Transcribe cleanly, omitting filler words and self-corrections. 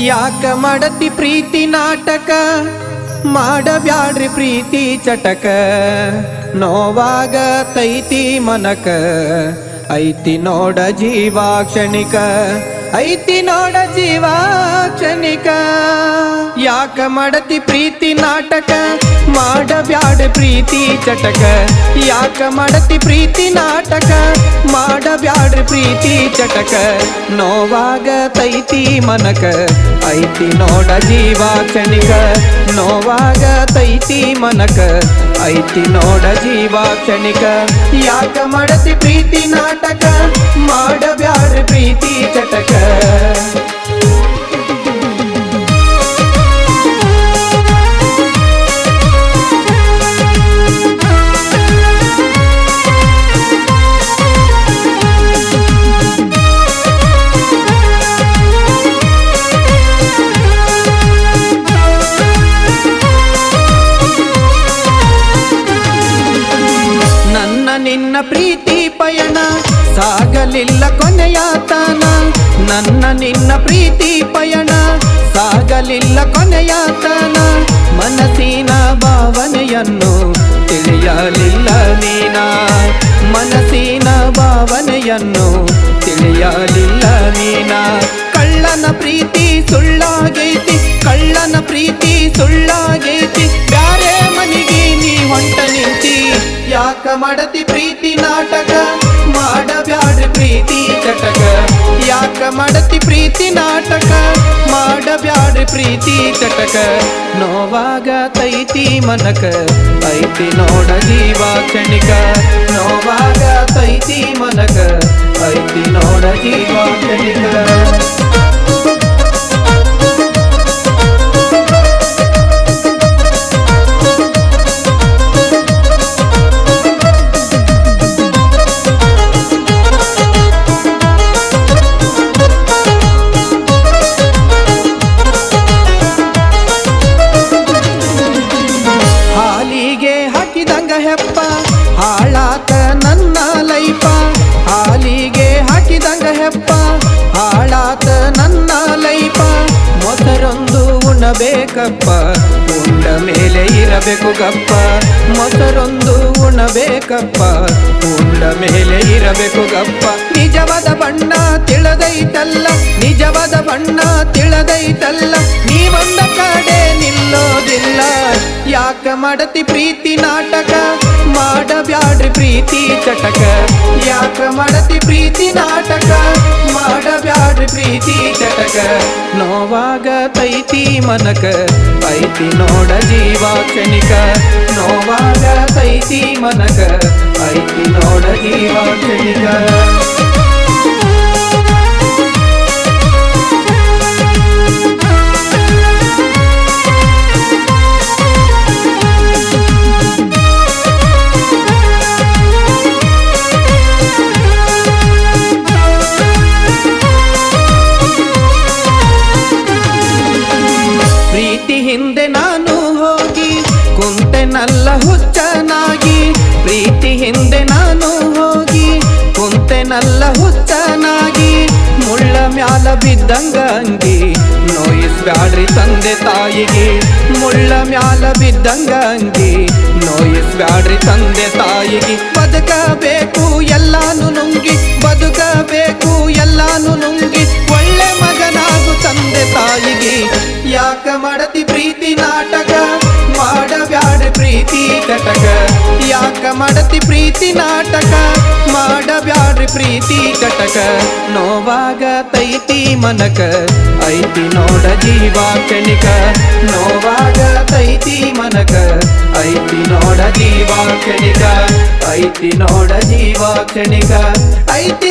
ಯಾಕ ಮಾಡತಿ ಪ್ರೀತಿ ನಾಟಕ ಮಾಡಬ್ಯಾಡ್ರಿ ಪ್ರೀತಿ ಚಟಕ ನೋವಾಗ ತೈತಿ ಮನಕ ಐತಿ ನೋಡ ಜೀವ ಕ್ಷಣಿಕ ಐತಿ ನೋಡ ಜೀವ ಕ್ಷಣಿಕ ಯಾಕ ಮಾಡತಿ ಪ್ರೀತಿ ನಾಟಕ ಮಾಡಬ್ಯಾಡ್ರಿ ಪ್ರೀತಿ ಚಟಕ ಯಾಕ ಮಾಡತಿ ಪ್ರೀತಿ ನಾಟಕ ಮಾಡಬ್ಯಾಡ್ರಿ ಪ್ರೀತಿ ಚಟಕ ನೋವಾಗ ತೈತಿ ಮನಕ ಐತಿ ನೋಡ ಜೀವ ಕ್ಷಣಿಕ ನೋವಾಗ ತೈತಿ ಮನಕ ಐತಿ ನೋಡ ಜೀವ ಕ್ಷಣಿಕ ಯಾಕ ಮಾಡತಿ ಪ್ರೀತಿ ನಾಟಕ ಮಾಡಬ್ಯಾಡ್ರಿ ಪ್ರೀತಿ ಚಟಕ ನಿನ್ನ ಪ್ರೀತಿ ಪಯಣ ಸಾಗಲಿಲ್ಲ ಕೊನೆಯ ತನ ನನ್ನ ನಿನ್ನ ಪ್ರೀತಿ ಪಯಣ ಸಾಗಲಿಲ್ಲ ಕೊನೆಯ ತನ ಮನಸ್ಸಿನ ಭಾವನೆಯನ್ನು ತಿಳಿಯಲಿಲ್ಲ ನೀನ ಮನಸ್ಸಿನ ಭಾವನೆಯನ್ನು ತಿಳಿಯಲಿಲ್ಲ ನೀನ ಕಳ್ಳನ ಪ್ರೀತಿ ಸುಳ್ಳಾಗೈತಿ ಕಳ್ಳನ ಪ್ರೀತಿ ಸುಳ್ಳಾಗೈತಿ ಬ್ಯಾರೆ ಮನಿಗೆ ನೀ ಹೊಂಟ ನಿಂತಿ ಯಾಕ ಮಾಡತಿ ಪ್ರೀತಿ ನಾಟಕ ಮಾಡಬ್ಯಾಡ್ರಿ ಪ್ರೀತಿ ಚಟಕ ಯಾಕ ಮಾಡತಿ ಪ್ರೀತಿ ನಾಟಕ ಮಾಡಬ್ಯಾಡ್ರಿ ಪ್ರೀತಿ ಚಟಕ ನೋವಾಗ ತೈತಿ ಮನಕ ಐತಿ ನೋಡ ಜೀವ ಕ್ಷಣಿಕ ನೋವಾಗ ತೈತಿ ಮನಕ ಐತಿ ನೋಡ ಜೀವ ಕ್ಷಣಿಕ ಹೆಪ್ಪ ಹಾಳಾತ ನನ್ನ ಲೈಫ ಹಾಲಿಗೆ ಹಾಕಿದಂಗ ಹೆಪ್ಪ ಹಾಳಾತ ನನ್ನ ಲೈಫ ಮೊಸರೊಂದು ಉಣಬೇಕಪ್ಪ ಉಂಡ ಮೇಲೆ ಇರಬೇಕು ಗಪ್ಪ ಮೊಸರೊಂದು ಉಣಬೇಕಪ್ಪ ಉಂಡ ಮೇಲೆ ಇರಬೇಕು ಗಪ್ಪ ನಿಜವಾದ ಬಣ್ಣ ತಿಳದೈತಲ್ಲ ನಿಜವಾದ ಬಣ್ಣ ತಿಳದೈತಲ್ಲ ನೀವೊಂದ ಕಡೆ ನಿಲ್ಲೋದಿಲ್ಲ ಯಾಕ ಮಾಡತಿ ಪ್ರೀತಿ ನಾಟಕ ಮಾಡಬ್ಯಾಡ್ರಿ ಪ್ರೀತಿ ಚಟಕ ಯಾಕ ಮಾಡತಿ ಪ್ರೀತಿ ನಾಟಕ ಮಾಡಬ್ಯಾಡ್ರಿ ಪ್ರೀತಿ ಚಟಕ ನೋವಾಗ ತೈತಿ ಮನಕ ಐತಿ ನೋಡ ಜೀವ ಕ್ಷಣಿಕ ನೋವಾಗ ತೈತಿ ಮನಕ ಐತಿ ನೋಡ ಜೀವ ಕ್ಷಣಿಕ ಪ್ರೀತಿ ಹಿಂದೆ ನಾನು ಹೋಗಿ ಕುಂತೆನಲ್ಲ ಹುಚ್ಚನಾಗಿ ಪ್ರೀತಿ ಹಿಂದೆ ನಾನು ಹೋಗಿ ಕುಂತೆನಲ್ಲ ಹುಚ್ಚನಾಗಿ ಮುಳ್ಳ ಮ್ಯಾಲ ಬಿದ್ದಂಗ ಅಂಗಿ ನೋಯಿಸ್ಬ್ಯಾಡ್ರಿ ತಂದೆ ತಾಯಿಗೆ ಮುಳ್ಳ ಮ್ಯಾಲ ಬಿದ್ದಂಗ ಅಂಗಿ ನೋಯಿಸ್ಬ್ಯಾಡ್ರಿ ತಂದೆ ತಾಯಿಗೆ ಬದುಕಬೇಕು ಎಲ್ಲಾನು ನುಂಗಿ ಬದುಕಬೇಕು ಎಲ್ಲಾನು ನುಂಗಿ ಒಳ್ಳೆ ಮಗನಾಗು ತಂದೆ ತಾಯಿಗೆ ಯಾಕ ಮಾಡತಿ ಪ್ರೀತಿ ನಾಟಕ ಮಾಡಬ್ಯಾಡ್ರಿ ಪ್ರೀತಿ ಚಟಕ ಯಾಕ ಮಾಡತಿ ಪ್ರೀತಿ ನಾಟಕ ಮಾಡಬ್ಯಾಡ್ರಿ ಪ್ರೀತಿ ಚಟಕ ನೋವಾಗ ತೈತಿ ಮನಕ ಐತಿ ನೋಡ ಜೀವ ಕ್ಷಣಿಕ ನೋವಾಗ ತೈತಿ ಮನಕ ಐತಿ ನೋಡ ಜೀವ ಕ್ಷಣಿಕ ಐತಿ ನೋಡ ಜೀವ ಕ್ಷಣಿಕ ಐತಿ